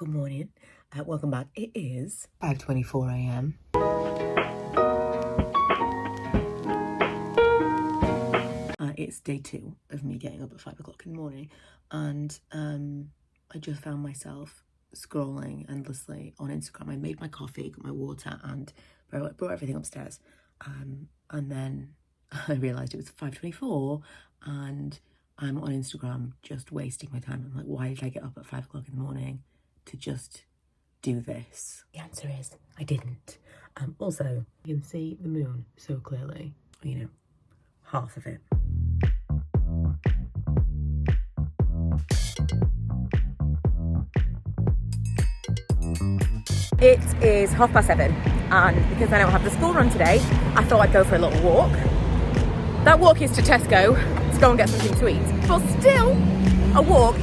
Good morning. Welcome back. It is 5:24 a.m. It's day 2 of me getting up at 5 o'clock in the morning, and I just found myself scrolling endlessly on Instagram. I made my coffee, got my water, and brought everything upstairs. And then I realised it was 5:24, and I'm on Instagram just wasting my time. I'm like, why did I get up at 5 o'clock in the morning to just do this? The answer is I didn't. Also, you can see the moon so clearly, half of it. It is 7:30, and because I don't have the school run today, I thought I'd go for a little walk. That walk is to Tesco to go and get something to eat, but still a walk,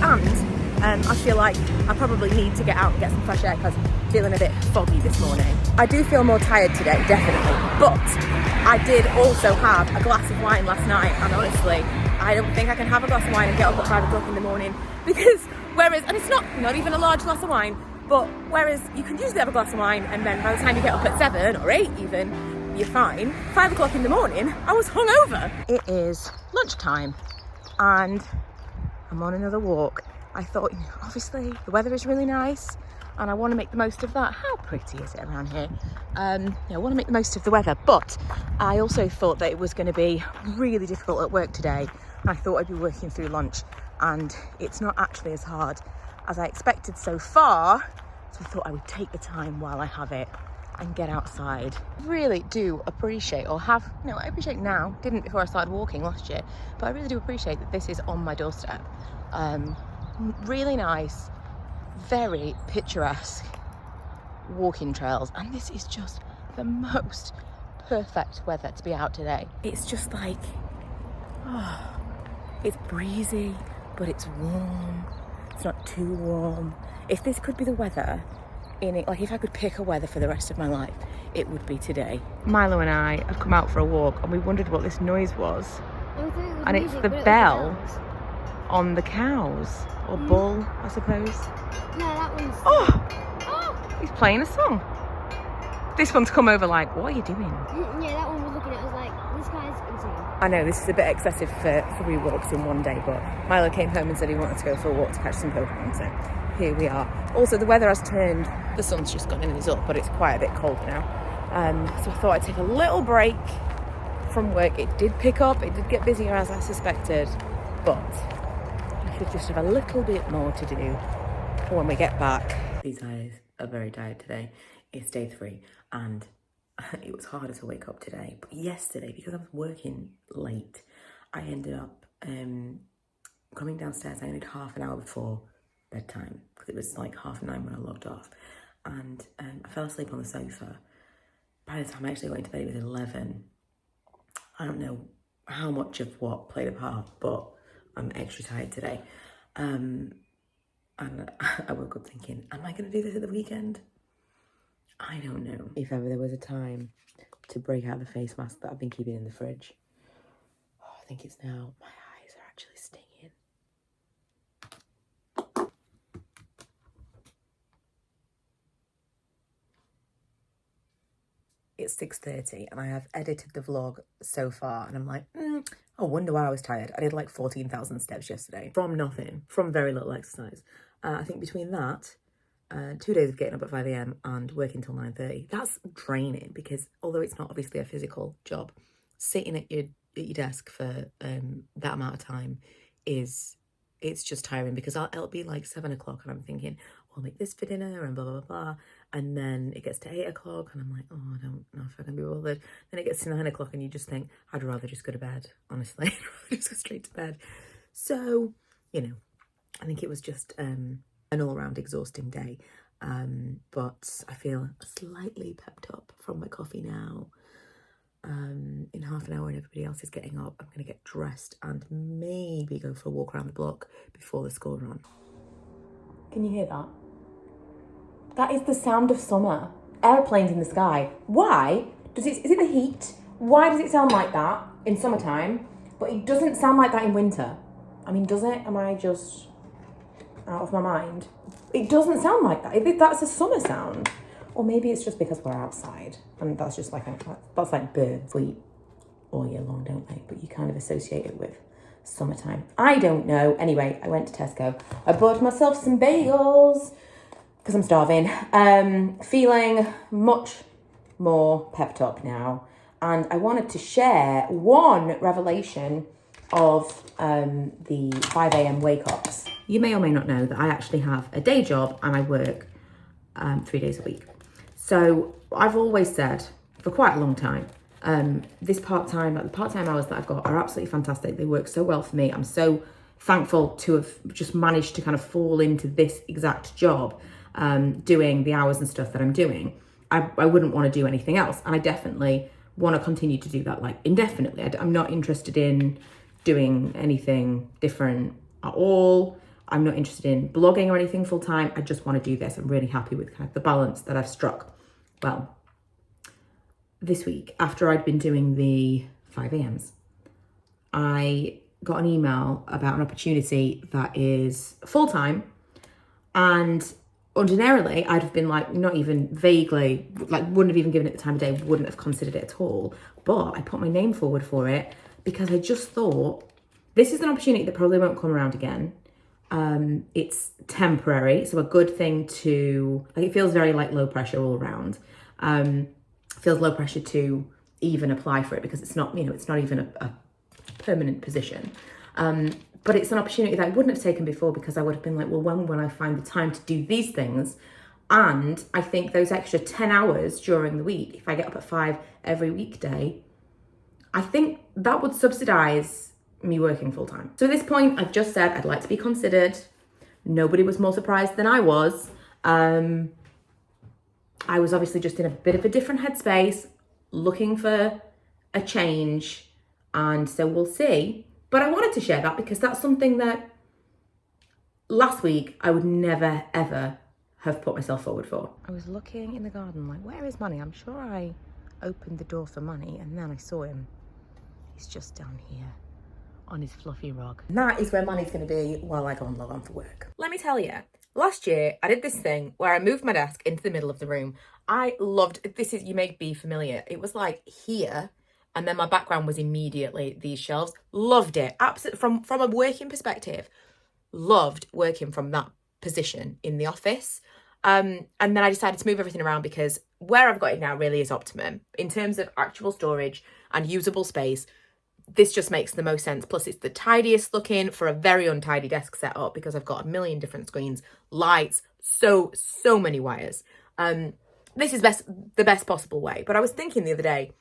and I feel like I probably need to get out and get some fresh air because I'm feeling a bit foggy this morning. I do feel more tired today, definitely, but I did also have a glass of wine last night, and honestly, I don't think I can have a glass of wine and get up at 5 o'clock in the morning because and it's not even a large glass of wine, but whereas you can usually have a glass of wine and then by the time you get up at 7 or 8 even, you're fine. 5 o'clock in the morning, I was hungover. It is lunchtime and I'm on another walk. I thought, obviously the weather is really nice and I want to make the most of that. How pretty is it around here? I want to make the most of the weather, but I also thought that it was going to be really difficult at work today. I thought I'd be working through lunch, and it's not actually as hard as I expected so far. So I thought I would take the time while I have it and get outside. Really do appreciate, I appreciate now, didn't before I started walking last year, but I really do appreciate that this is on my doorstep. Really nice, very picturesque walking trails, and this is just the most perfect weather to be out today. It's just like, it's breezy, but it's warm. It's not too warm. If this could be the weather if I could pick a weather for the rest of my life, it would be today. Milo and I have come out for a walk and we wondered what this noise was. And it's the bell on the cows, or bull, I suppose. No, that one's... Oh! He's playing a song. This one's come over like, what are you doing? Yeah, that one was looking at us like, this guy's insane. I know, this is a bit excessive for 3 walks in one day, but Milo came home and said he wanted to go for a walk to catch some Pokemon, so here we are. Also, the weather has turned, the sun's just gone in and is up, but it's quite a bit colder now. So I thought I'd take a little break from work. It did pick up, it did get busier as I suspected, but I should just have a little bit more to do when we get back. These eyes are very tired today. It's day 3, and it was harder to wake up today. But yesterday, because I was working late, I ended up coming downstairs. I only had half an hour before bedtime because it was like 9:30 when I logged off, and I fell asleep on the sofa. By the time I actually went to bed, it was 11. I don't know how much of what played a part, but I'm extra tired today. And I woke up thinking, am I going to do this at the weekend? I don't know. If ever there was a time to break out the face mask that I've been keeping in the fridge, I think it's now. My eyes are actually stinging. It's 6:30 and I have edited the vlog so far, and I'm like, I wonder why I was tired. I did like 14,000 steps yesterday from nothing, from very little exercise. I think between that, 2 days of getting up at 5 a.m. and working till 9:30, that's draining, because although it's not obviously a physical job, sitting at your desk for that amount of time it's just tiring, because it'll be like 7 o'clock and I'm thinking, I'll make this for dinner and blah, blah, blah. And then it gets to 8 o'clock and I'm like, I don't know if I can be bothered. Then it gets to 9 o'clock and you just think, I'd rather just go to bed, honestly. Just go straight to bed. So, I think it was just an all-round exhausting day. But I feel slightly pepped up from my coffee now. In half an hour and everybody else is getting up, I'm going to get dressed and maybe go for a walk around the block before the school run. Can you hear that? That is the sound of summer. Airplanes in the sky. Why? Is it the heat? Why does it sound like that in summertime, but it doesn't sound like that in winter? I mean, does it? Am I just out of my mind. It doesn't sound like that. That's a summer sound. Or maybe it's just because we're outside. And that's just like, that's like birds eat all year long, don't they? But you kind of associate it with summertime. I don't know. Anyway, I went to Tesco. I bought myself some bagels because I'm starving. Feeling much more pepped up now. And I wanted to share one revelation of the 5 a.m. wake-ups. You may or may not know that I actually have a day job and I work 3 days a week. So I've always said for quite a long time, this part-time, like the part-time hours that I've got are absolutely fantastic. They work so well for me. I'm so thankful to have just managed to kind of fall into this exact job, doing the hours and stuff that I'm doing. I wouldn't want to do anything else. And I definitely want to continue to do that like indefinitely. I'm not interested in doing anything different at all. I'm not interested in blogging or anything full time. I just want to do this. I'm really happy with kind of the balance that I've struck. Well, this week, after I'd been doing the 5 a.m.s, I got an email about an opportunity that is full time, and ordinarily I'd have been like, not even vaguely, like wouldn't have even given it the time of day, wouldn't have considered it at all. But I put my name forward for it because I just thought this is an opportunity that probably won't come around again. It's temporary, so a good thing to, like, it feels very like low pressure all around. Feels low pressure to even apply for it because it's not, it's not even a permanent position. But it's an opportunity that I wouldn't have taken before because I would have been like, well, when will I find the time to do these things? And I think those extra 10 hours during the week, if I get up at 5 every weekday, I think that would subsidize me working full time. So at this point, I've just said I'd like to be considered. Nobody was more surprised than I was. I was obviously just in a bit of a different headspace, looking for a change. And so we'll see. But I wanted to share that because that's something that last week I would never, ever have put myself forward for. I was looking in the garden like, where is Manny? I'm sure I opened the door for Manny and then I saw him. He's just down here on his fluffy rug. And that is where Manny's going to be while I go and log on for work. Let me tell you, last year I did this thing where I moved my desk into the middle of the room. I loved, you may be familiar, it was like here. And then my background was immediately these shelves. Loved it. Absolutely. From a working perspective, loved working from that position in the office. And then I decided to move everything around because where I've got it now really is optimum. In terms of actual storage and usable space, this just makes the most sense. Plus, it's the tidiest looking for a very untidy desk setup because I've got a million different screens, lights, so many wires. This is the best possible way. But I was thinking the other day,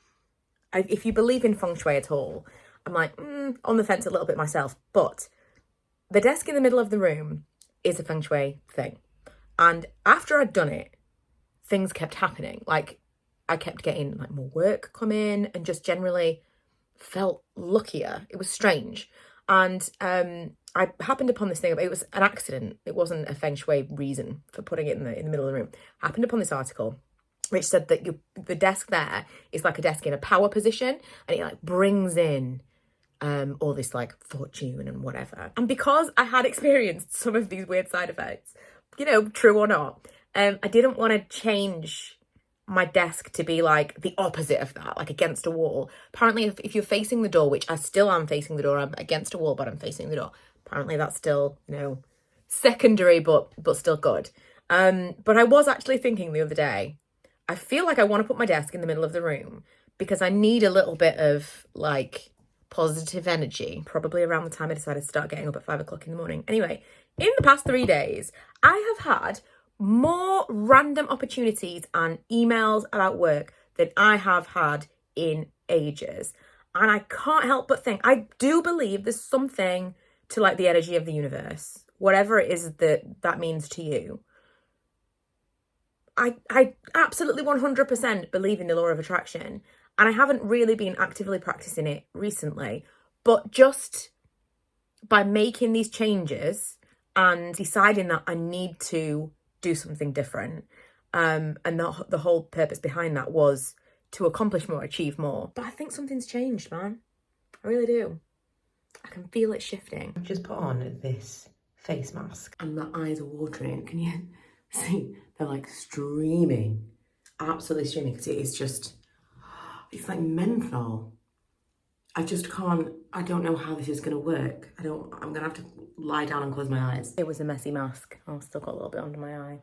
if you believe in feng shui at all, I'm like, on the fence a little bit myself. But the desk in the middle of the room is a feng shui thing. And after I'd done it, things kept happening. Like, I kept getting like more work come in and just generally felt luckier. It was strange. And I happened upon this thing. It was an accident. It wasn't a feng shui reason for putting it in the middle of the room. Happened upon this article which said that the desk there is like a desk in a power position and it like brings in all this like fortune and whatever. And because I had experienced some of these weird side effects, true or not, I didn't want to change my desk to be like the opposite of that, like against a wall. Apparently, if you're facing the door, which I still am facing the door, I'm against a wall, but I'm facing the door. Apparently that's still, secondary, but still good. But I was actually thinking the other day, I feel like I want to put my desk in the middle of the room because I need a little bit of like positive energy, probably around the time I decided to start getting up at 5 o'clock in the morning. Anyway, in the past 3 days, I have had more random opportunities and emails about work than I have had in ages. And I can't help but think, I do believe there's something to like the energy of the universe, whatever it is that means to you. I absolutely 100% believe in the law of attraction, and I haven't really been actively practicing it recently, but just by making these changes and deciding that I need to do something different, and the whole purpose behind that was to accomplish more, achieve more. But I think something's changed, man. I really do. I can feel it shifting. I've just put on this face mask and my eyes are watering. Can you see? They're like streaming, absolutely streaming, because it is just, it's like menthol. I just can't, I don't know how this is gonna work. I'm gonna have to lie down and close my eyes. It was a messy mask. I've still got a little bit under my eye.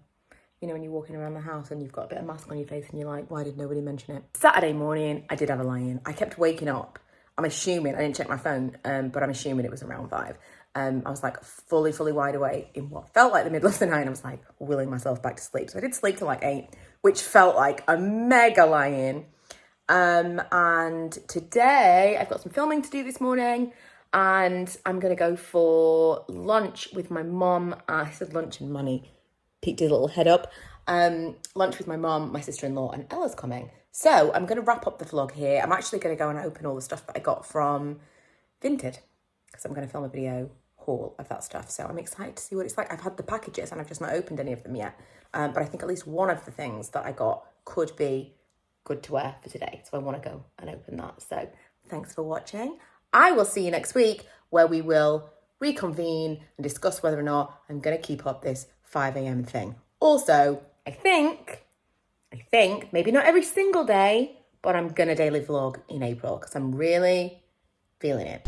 You know, when you're walking around the house and you've got a bit of mask on your face and you're like, why did nobody mention it? Saturday morning, I did have a lie-in. I kept waking up. I'm assuming, I didn't check my phone, but I'm assuming it was around 5. I was like fully wide awake in what felt like the middle of the night. I was like willing myself back to sleep. So I did sleep till like 8, which felt like a mega lie-in. And today I've got some filming to do this morning, and I'm going to go for lunch with my mum. I said lunch and money. Peeked his little head up. Lunch with my mum, my sister-in-law, and Ella's coming. So I'm going to wrap up the vlog here. I'm actually going to go and open all the stuff that I got from Vinted, because I'm going to film a video haul of that stuff. So I'm excited to see what it's like. I've had the packages and I've just not opened any of them yet. But I think at least one of the things that I got could be good to wear for today. So I want to go and open that. So thanks for watching. I will see you next week, where we will reconvene and discuss whether or not I'm going to keep up this 5 a.m. thing. Also, I think, maybe not every single day, but I'm going to daily vlog in April, because I'm really feeling it.